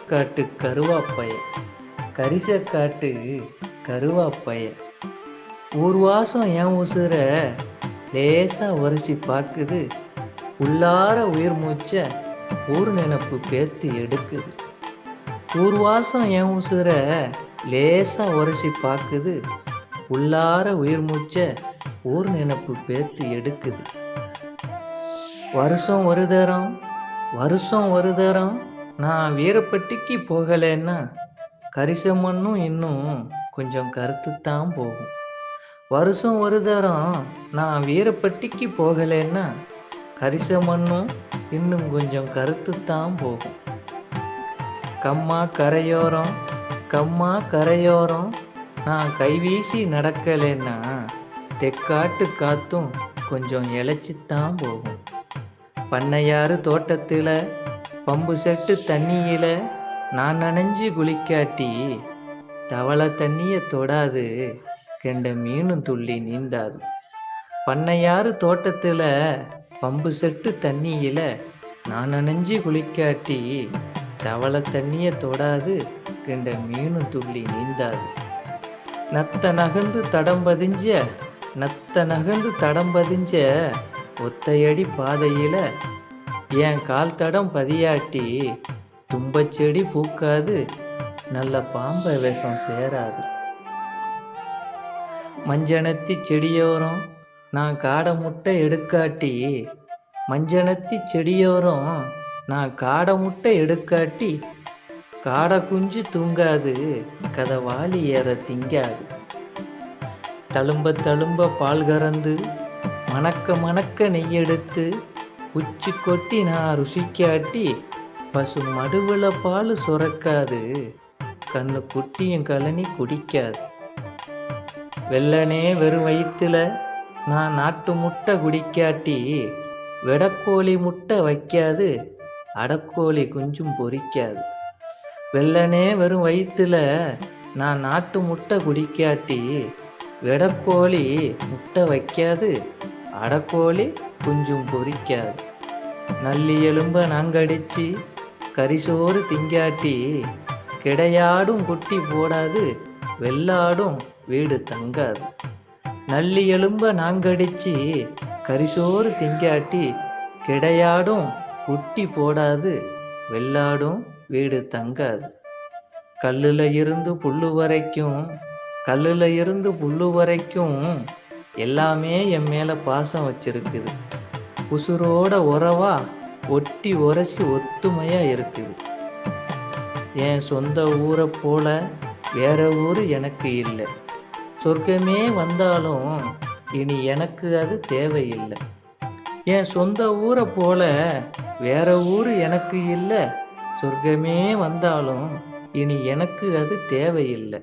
கரிசக்காட்டு கருவாப்பைய கரிசக்காட்டு கருவாப்பைய ஊர்வாசம் என் உசுர லேசா உரசி பாக்குது. உள்ளார உயிர் மூச்ச ஊர் நினப்பு பேத்து எடுக்குது. ஊர்வாசம் என் உசுர லேசா உரசி பாக்குது. உள்ளார உயிர் மூச்ச ஊர் நினப்பு பேத்து எடுக்குது. வருஷம் ஒரு தரம் நான் வீரப்பட்டிக்கு போகலைன்னா கரிசமண்ணும் இன்னும் கொஞ்சம் கருத்துத்தான் போகும். வருஷம் ஒரு தரம் நான் வீரப்பட்டிக்கு போகலைன்னா கரிசமண்ணும் இன்னும் கொஞ்சம் கருத்துத்தான் போகும். கம்மா கரையோரம் நான் கைவீசி நடக்கலைன்னா தெக்காட்டு காத்தும் கொஞ்சம் இழைச்சித்தான் போகும். பண்ணையாறு தோட்டத்தில் பம்பு செட்டு தண்ணியில் நான் நனைஞ்சு குளிக்காட்டி தவளை தண்ணியை தொடாது, கெண்ட மீனும் துள்ளி நீந்தாது. பண்ணையாறு தோட்டத்தில் பம்பு செட்டு தண்ணியில் நான் நனைஞ்சு குளிக்காட்டி தவளை தண்ணியை தொடாது, கெண்ட மீனும் துள்ளி நீந்தாது. நத்த நகர்ந்து தடம் பதிஞ்ச ஒத்தையடி பாதையில என் கால் தடம் பதியாட்டி தும்பச்செடி பூக்காது, நல்ல பாம்ப விஷம் சேராது. மஞ்சனத்தி செடியோரம் நான் காடை முட்டை எடுக்காட்டி காடை குஞ்சு தூங்காது, கதவாளி ஏற திங்காது. தழும்ப பால் கறந்து மணக்க நெய்யெடுத்து உச்சி கொட்டி நான் ருசிக்காட்டி பசு மடுவுல பால் சுரக்காது, கண்ணு குட்டியும் கலனி குடிக்காது. வெள்ளனே வெறும் வயிற்றுல நான் நாட்டு முட்டை குடிக்காட்டி வெடக்கோழி முட்டை வைக்காது, அடக்கோழி குஞ்சும் பொரிக்காது. வெள்ளனே வெறும் வயிற்றுல நான் நாட்டு முட்டை குடிக்காட்டி வெடக்கோழி முட்டை வைக்காது, அடக்கோழி குஞ்சும் பொரிக்காது. நல்லி எலும்ப நாங்கடிச்சு கரிசோறு திங்காட்டி கிடையாடும் குட்டி போடாது, வெள்ளாடும் வீடு தங்காது. நல்லி எலும்ப நாங்கடிச்சு கரிசோறு திங்காட்டி கிடையாடும் குட்டி போடாது, வெள்ளாடும் வீடு தங்காது. கல்லுல இருந்து புல்லு வரைக்கும் எல்லாமே என் மேல பாசம் வச்சிருக்குது. உசுரோட உறவா ஒட்டி உரசி ஒத்துமையா இருக்குது. என் சொந்த ஊரை போல வேற ஊரு எனக்கு இல்லை. சொர்க்கமே வந்தாலும் இனி எனக்கு அது தேவையில்லை. என் சொந்த ஊரை போல வேற ஊரு எனக்கு இல்லை. சொர்க்கமே வந்தாலும் இனி எனக்கு அது தேவையில்லை.